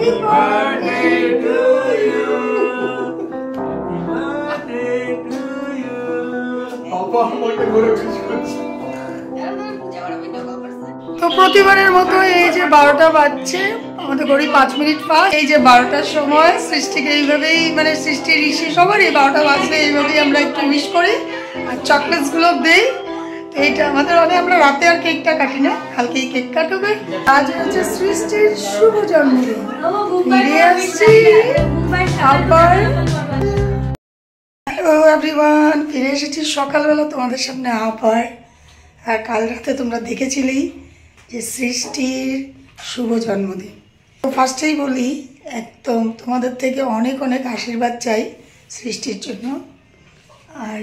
birthday to you. Happy birthday to you. Papa আমাকে করে wish করছে। তো প্রতিবারের মতো এই যে 12টা বাজছে, আমাদের ঘড়ি 5 মিনিট পাস। এই যে 12টার সময় সৃষ্টিকে এইভাবেই মানে সৃষ্টি ঋষি সবারই 12টা বাজলে এইভাবেই আমরা একটু উইশ করি আর চকলেটস গুলো দেই। এইটা আমাদের অনেক, আমরা রাতে আর কেকটা কাটি না, কালকেই কেক কাটবে। আজ হচ্ছে সৃষ্টির শুভ জন্মদিন। ফিরে আসছি আবার। হ্যালো এভরিওয়ান, ফিরে এসেছি সকালবেলা তোমাদের সামনে আবার। আর কাল রাতে তোমরা দেখেছিলেই যে সৃষ্টির শুভ জন্মদিন। তো ফার্স্টেই বলি, একদম তোমাদের থেকে অনেক অনেক আশীর্বাদ চাই সৃষ্টির জন্য। আর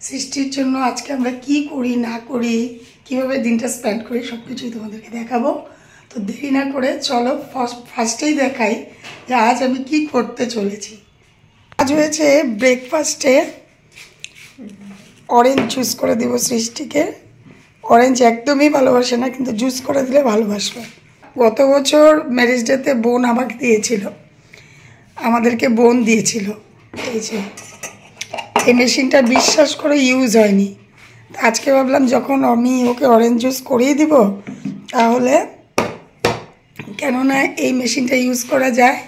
সৃষ্টির জন্য আজকে আমরা কি করি না করি, কীভাবে দিনটা স্পেন্ড করি, সব কিছুই তোমাদেরকে দেখাবো। তো দেরি না করে চলো ফার্স্টেই দেখাই যে আজ আমি কি করতে চলেছি। আজ হয়েছে ব্রেকফাস্টে অরেঞ্জ জুস করে দেবো সৃষ্টিকে। অরেঞ্জ একদমই ভালোবাসে না, কিন্তু জুস করে দিলে ভালোবাসবে। গত বছর ম্যারেজ ডেতে বোন আমাকে দিয়েছিল, আমাদেরকে বোন দিয়েছিল। এই যে এই মেশিনটা বিশ্বাস করে ইউজ হয়নি। আজকে ভাবলাম যখন আমি ওকে অরেঞ্জ জুস করিয়ে দিব, তাহলে কেননা এই মেশিনটা ইউজ করা যায়।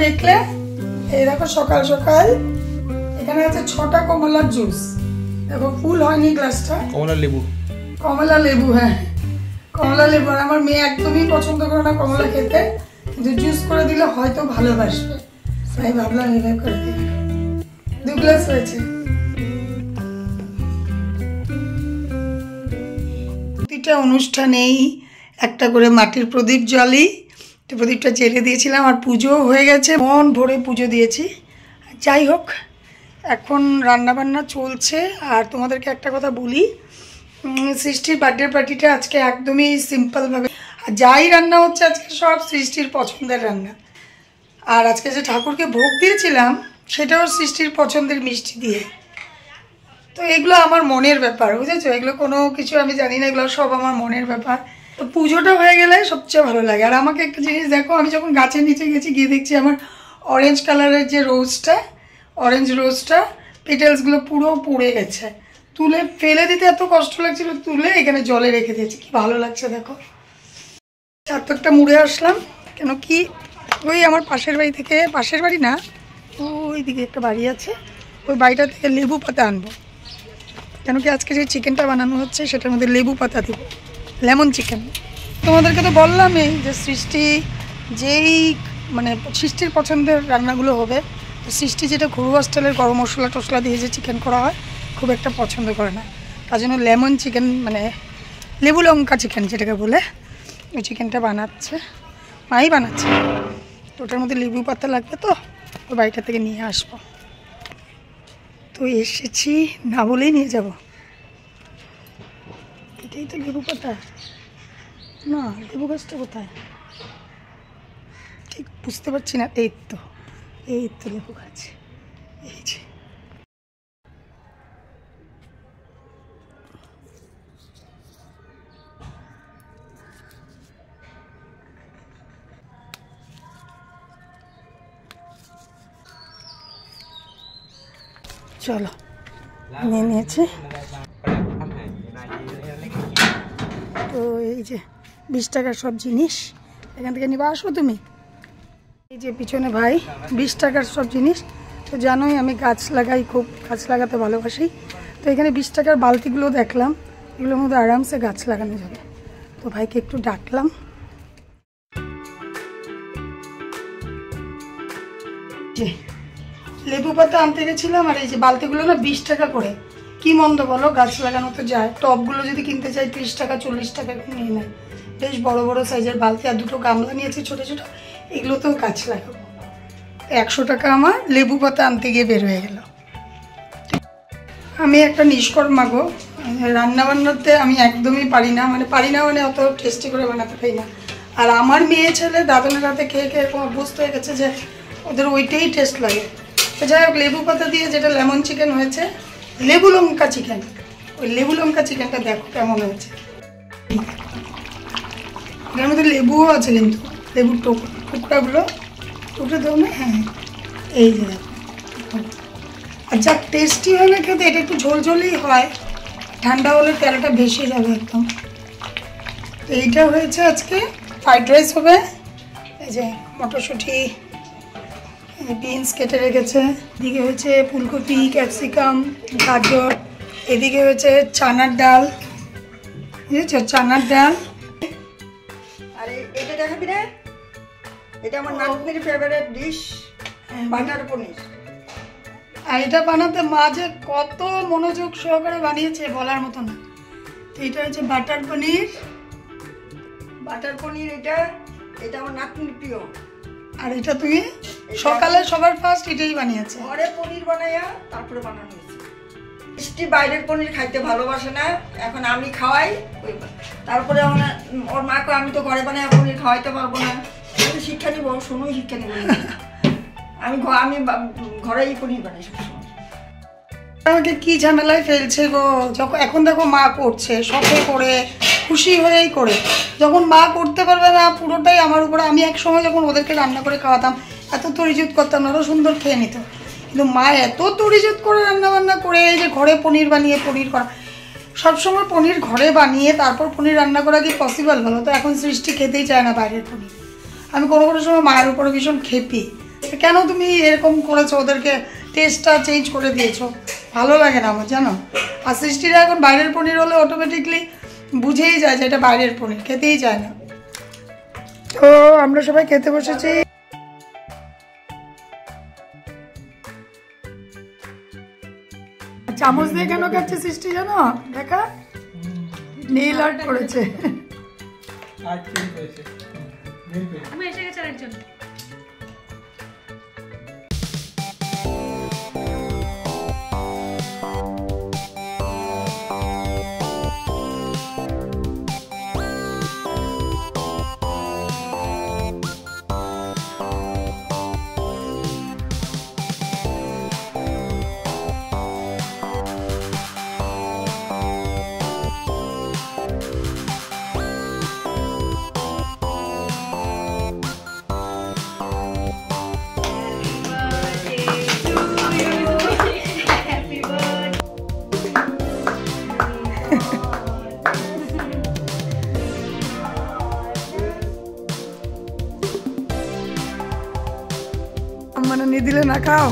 দেখলে এই দেখো সকাল সকাল এখানে আছে 6টা কমলার জুস। দেখো ফুল হয়নি গ্লাসটা, কমলা লেবু। হ্যাঁ কমলা লেবু। আর আমার মেয়ে একদমই পছন্দ করে না কমলা খেতে, কিন্তু জুস করে দিলে হয়তো ভালোবাসবে, তাই ভাবলাম এভাবে করে দিই। 2 গ্লাস হয়েছে। প্রতিটা অনুষ্ঠানেই একটা করে মাটির প্রদীপ জ্বালি। প্রদীপটা জেলে দিয়েছিলাম আর পুজো হয়ে গেছে, মন ভরে পুজো দিয়েছি। যাই হোক, এখন রান্নাবান্না চলছে। আর তোমাদেরকে একটা কথা বলি, সৃষ্টির বার্থডে পার্টিটা আজকে একদমই সিম্পলভাবে, যাই রান্না হচ্ছে আজকে সব সৃষ্টির পছন্দের রান্না। আর আজকে যে ঠাকুরকে ভোগ দিয়েছিলাম সেটাও সৃষ্টির পছন্দের মিষ্টি দিয়ে। তো এগুলো আমার মনের ব্যাপার, বুঝেছো? এগুলো কোনো কিছু আমি জানি না, এগুলো সব আমার মনের ব্যাপার। তো পুজোটা হয়ে গেলে সবচেয়ে ভালো লাগে। আর আমাকে একটা জিনিস দেখো, আমি যখন গাছের নিচে গেছি গিয়ে দেখছি আমার অরেঞ্জ কালারের যে অরেঞ্জ রোজটা পেটেলসগুলো পুরো পুড়ে গেছে। তুলে ফেলে দিতে এত কষ্ট লাগছিল, তুলে এখানে জলে রেখে দিয়েছি। কি ভালো লাগছে দেখো। চারটা মুড়ে আসলাম, কেন কি ওই আমার পাশের বাড়ি থেকে, পাশের বাড়ি না ওই দিকে একটা বাড়ি আছে, ওই বাড়িটা থেকে লেবু পাতা আনবো। কেন কি আজকে যে চিকেনটা বানানো হচ্ছে সেটার মধ্যে লেবু পাতা দেবো, লেমন চিকেন। তোমাদেরকে তো বললামই যে সৃষ্টি যেই মানে সৃষ্টির পছন্দের রান্নাগুলো হবে। তো সৃষ্টি যেটা ঘরোয়া স্টাইলের গরম মশলা টশলা দিয়ে যে চিকেন করা হয় খুব একটা পছন্দ করে না, তার জন্য লেমন চিকেন মানে লেবু লঙ্কা চিকেন যেটাকে বলে, ওই চিকেনটা বানাচ্ছে, মাই বানাচ্ছে। তো ওটার মধ্যে লেবু পাতা লাগবে, তো ওই বাড়িটা থেকে নিয়ে আসবো। তো এসেছি না বলেই নিয়ে যাব। এটাই তো লেবু পাতা না, লেবু গাছটা কোথায় ঠিক বুঝতে পারছি না। এই তো লেবু গাছ, এই যে। চলো নিয়ে নিয়েছি। তো এই যে 20 টাকার সব জিনিস এখান থেকে নিবা, আসো তুমি। এই যে পিছনে ভাই 20 টাকার সব জিনিস। তো জানোই আমি গাছ লাগাই, খুব গাছ লাগাতে ভালোবাসি। তো এখানে 20 টাকার বালতিগুলো দেখলাম, এগুলোর মধ্যে আরামসে গাছ লাগানো যাবে। তো ভাইকে একটু ডাকলাম। লেবু পাতা আনতে গেছিলাম, আর এই যে বালতিগুলো না 20 টাকা করে। কি মন্দ বলো, গাছ লাগানো তো যায়। টবগুলো যদি কিনতে চাই 30 টাকা 40 টাকা নিয়ে নেয়। বেশ বড় বড় সাইজের বালতি। আর দুটো গামলা নিয়েছি ছোট ছোট, এগুলোতেও গাছ লাগাবো। 100 টাকা আমার লেবু পাতা আনতে গিয়ে বের হয়ে গেল। আমি একটা নিষ্কর্মা গো, রান্নাবান্নাতে আমি একদমই পারি না, মানে অত টেস্টি করে বানাতে পারি না। আর আমার মেয়ে ছেলে দাদনের হাতে খেয়ে খেয়ে এরকম অভ্যস্ত হয়ে গেছে যে ওদের ওইটাই টেস্ট লাগে। তো যাই হোক, লেবু পাতা দিয়ে যেটা লেমন চিকেন হয়েছে, লেবু লঙ্কা চিকেন, ওই লেবু লঙ্কা চিকেনটা দেখো কেমন হয়েছে। এটার মধ্যে লেবুও আছে, কিন্তু লেবুর টুকরাগুলো দেবো না। হ্যাঁ, এই যে দেখো। আর যা টেস্টি হবে খেতে, এটা একটু ঝোলঝোলই হয়, ঠান্ডা হলে তেলটা ভেসে যাবে একদম। এইটা হয়েছে আজকে। ফ্রাইড রাইস হবে। এই যে মটরশুঁটি, বিনস কেটে রেখেছে, এদিকে হয়েছে ফুলকপি, ক্যাপসিকাম, গাজর, এদিকে হয়েছে চানার ডাল, বুঝেছো, চানার ডাল। আরে এটা দেখাবি রে, এটা আমার নাতনির ফেভারিট ডিশ, বাটার পনির। আর এটা বানাতে মা যে কত মনোযোগ সহকারে বানিয়েছে বলার মতো না। তো এটা হচ্ছে বাটার পনির। বাটার পনির এটা আমার নাতনির প্রিয়। আর এটা তুমি সকালে সবার ফার্স্ট এটাই বানিয়েছে। ঘরে পনির বানাইয়া তারপরে বানানো হয়েছে। মিষ্টি বাইরের পনির খাইতে ভালোবাসে না, এখন আমি খাওয়াই। তারপরে ওর মাকে আমি তো ঘরে বানাই পনির খাওয়াইতে পারবো না, শিক্ষা নিব, শুনুই শিক্ষা নিব। আমি ঘরেই পনির বানাই সবসময়। আমাকে কি ঝামেলায় ফেলছে গো, যখন এখন দেখো মা করছে, শখে করে, খুশি হয়েই করে। যখন মা করতে পারবে না, পুরোটাই আমার উপরে। আমি এক সময় যখন ওদেরকে রান্না করে খাওয়াতাম, এত তরিজুত করতাম না, ওরা সুন্দর খেয়ে নিত। কিন্তু মা এত তরিজুত করে রান্নাবান্না করে, এই যে ঘরে পনির বানিয়ে পনির করা, সবসময় পনির ঘরে বানিয়ে তারপর পনির রান্না করা কি পসিবল বলো? তো এখন সৃষ্টি খেতেই চায় না বাইরের পনির। আমি কোনো কোনো সময় মায়ের উপরে ভীষণ খেপি, কেন তুমি এরকম করেছো, ওদেরকে টেস্টটা চেঞ্জ করে দিয়েছো, ভালো লাগে না আমার, জানো। আর সৃষ্টিরা এখন বাইরের পনির হলে অটোমেটিকলি বুঝেই যায় যে এটা বাইরের পনির, খেতেই চায় না। তো আমরা সবাই খেতে বসেছি। চামচ দিয়ে কেন খাচ্ছে সৃষ্টি জানো? দেখা, নেইল আর্ট করেছে। মানে নিয়ে দিলে না খাও।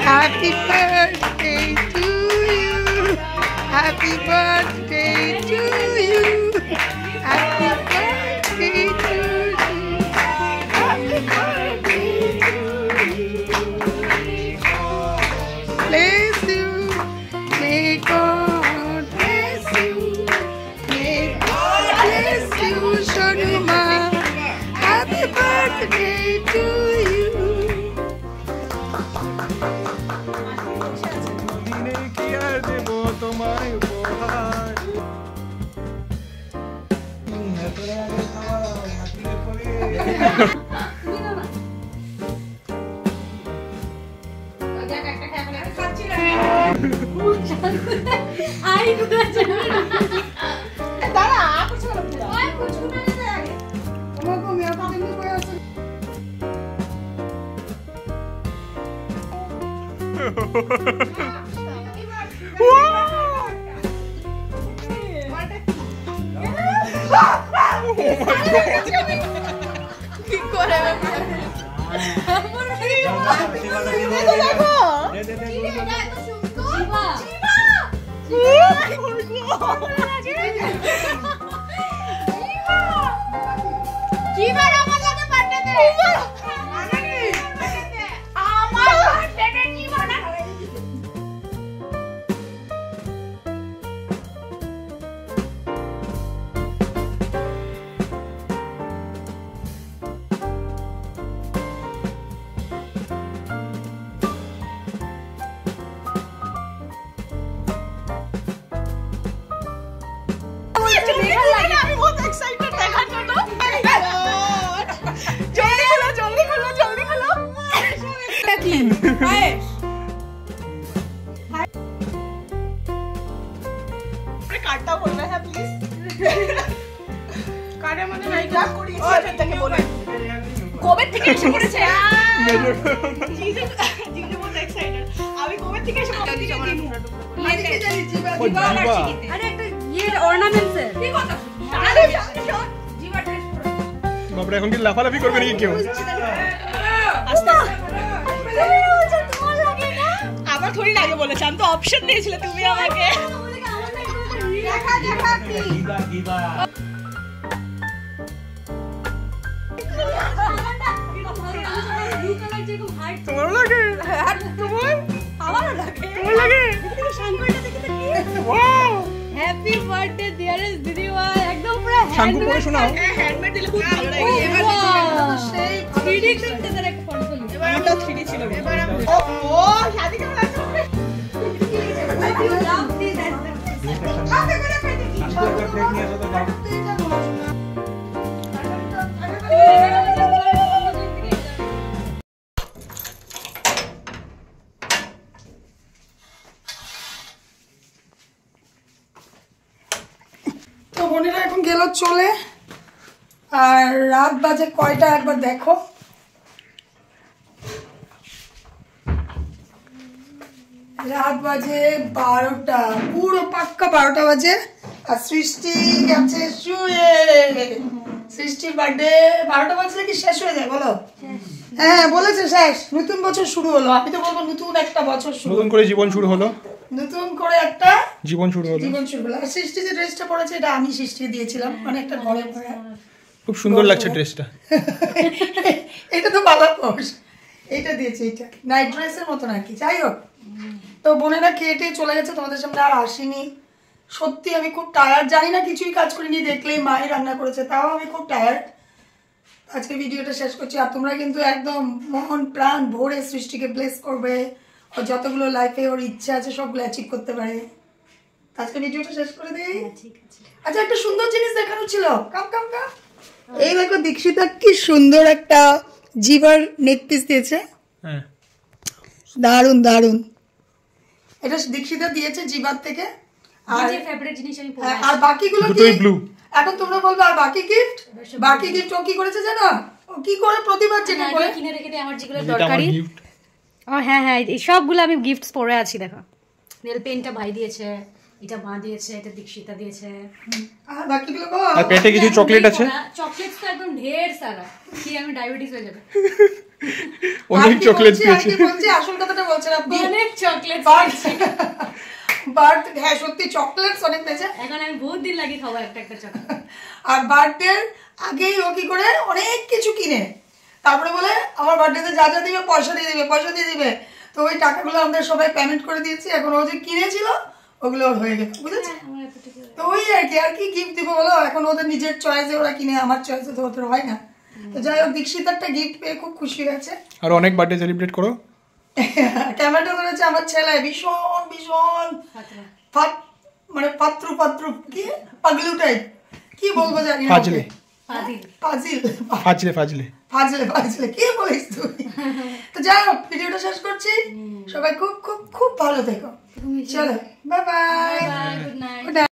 Happy birthday to you. Happy birthday to you. Happy birthday to you. Happy birthday to you. Bless you. May God bless you. May God bless you, Shonuma. Happy birthday to you. কবে থেকে এসে পড়েছে আমি কবে থেকে এসে আরে একটা ইয়ের অর্নামেন্টস এর কি কথা আরে জিবা ড্রেস পরে বাপরে এখন কি লাফালাফি করবে নাকি কেউ আস্তে তোমার লাগে না আবার থোড়ি লাগে বলেছ আমি তো অপশন দিয়েছিলে তুমি আমাকে দেখা দেখা কি গিবা তোমার লাগে তোমার আমারও লাগে তোমার লাগে শাঙ্কুটা দেখি তো কি ওয়াও হ্যাপি বার্থডে ডিয়ারেস্ট দিদিমা একদম পুরো শাঙ্কু পরে শোনাও হ্যান্ডমেড দিলে খুব ভালো লাগে এবার সেই 3D করতে তার একটা ফটো তুলি এবারটা 3D ছিল এবার ও শাদি কেমন লাগছে তো বোনেরা এখন গেল চলে, আর রাত বাজে কয়টা একবার দেখো। রাত বাজে 12টা, পুরো পাক্কা 12টা বাজে। আর সৃষ্টি গেছে শুয়ে। সৃষ্টির বার্থডে 12টা বাজলে কি শেষ হয়ে যায় বলো? হ্যাঁ বলেছে শেষ, নতুন বছর শুরু হলো। আমি তো বলবো নতুন একটা বছর শুরু, নতুন করে জীবন শুরু হলো, নতুন করে একটা জীবন শুরু হলো। জীবন শুরু হলো। আর সৃষ্টি যে ড্রেসটা পরেছে এটা আমি সৃষ্টি দিয়েছিলাম, মানে একটা ঘরে পরে। খুব সুন্দর লাগছে ড্রেসটা। এটা তো বালাপোষ, এটা দিয়েছে, এটা নাইট ড্রেসের মতো নাকি। যাই হোক, তো বোনেরা কেটে চলে গেছে, তোমাদের সামনে আর আসিনি। সত্যি আমি খুব টায়ার্ড, জানি না কিছুই কাজ করিনি, দেখলেই মাই রান্না করেছে, তাও আমি খুব টায়ার্ড। আজকে ভিডিওটা শেষ করছি। আর তোমরা কিন্তু একদম মন প্রাণ ভরে সৃষ্টিকে ব্লেস করবে, ও যতগুলো লাইফে ওর ইচ্ছা আছে সবগুলো অ্যাচিভ করতে পারে। আজকে ভিডিওটা শেষ করে দিই। আচ্ছা, একটা সুন্দর জিনিস দেখানো ছিল, কাম কাম কাম। এই দেখো দীক্ষিতা কি সুন্দর একটা জিভার নেক পিস দিয়েছে। হ্যাঁ, দারুন দারুন। এটা দীক্ষিতা দিয়েছে জিভার থেকে। আর যে ফেভারিট জিনিস আমি পরে আর বাকিগুলো কি? দুটোই ব্লু। এখন তোমরা বলবে আর বাকি গিফট? বাকি গিফট ও কি করেছে জানো? ও কি করে প্রতিবার চেনে করে কিনে রেখে দেই আমার যেগুলো এটা আমার দরকারি। গিফট। ও হ্যাঁ হ্যাঁ, এই সবগুলো আমি গিফটস পরে আছি। দেখো, নেল পেনটা ভাই দিয়েছে, এটা মা দিয়েছে, এটা দীক্ষিতা দিয়েছে। আর বাকিগুলো গো। আর পেটে কিছু চকলেট আছে। চকলেটস তো একদম ঢের সারা, কি আমি ডায়াবেটিস হয়ে যাবে। অনেক চকলেট দিয়েছে। আর কি বলছি, আসল কথাটা বলছে না। অনেক চকলেটস বার্থ, হ্যাঁ সত্যি চকলেটস অনেক দিয়েছে। এখন আমি বহুত দিন লাগি খাবো একটা একটা চকলেট। আর বার্থডে আগেই ও কি করে অনেক কিছু কিনে, তারপরে বলে আমার বার্থডেতে যা যা দিবে পয়সা দিয়ে দিবে, পয়সা দিয়ে দিবে। তো ওই টাকাগুলো আমরা সবাই পেমেন্ট করে দিয়েছি, এখন ও যে কিনেছিল ওগুলো ওর হয়ে গেছে, বুঝেছো? তো ওই আর কি গিফট দিব বলো, এখন ওদের নিজের চয়েসে ওরা কিনে, আমার চয়েসে তো ওদের হয় না। তো যাই হোক, দীক্ষিত একটা গিফট পেয়ে খুব খুশি হয়েছে। আর অনেক বার্থডে সেলিব্রেট করো। ক্যামেরাটা ধরেছে আমার ছেলে, ভীষণ ভীষণ মানে পাত্র পাত্র কি পাগলু টাইপ, কি বলবো জানি না। ফাজলে ফাজিল ফাজলে ফাজলে ফাজলে ফাজলে কি বলিস তুই? তো যাই হোক, ভিডিওটা শেষ করছি। সবাই খুব খুব খুব ভালো থেকো। চলো, bye bye, good night. Good night.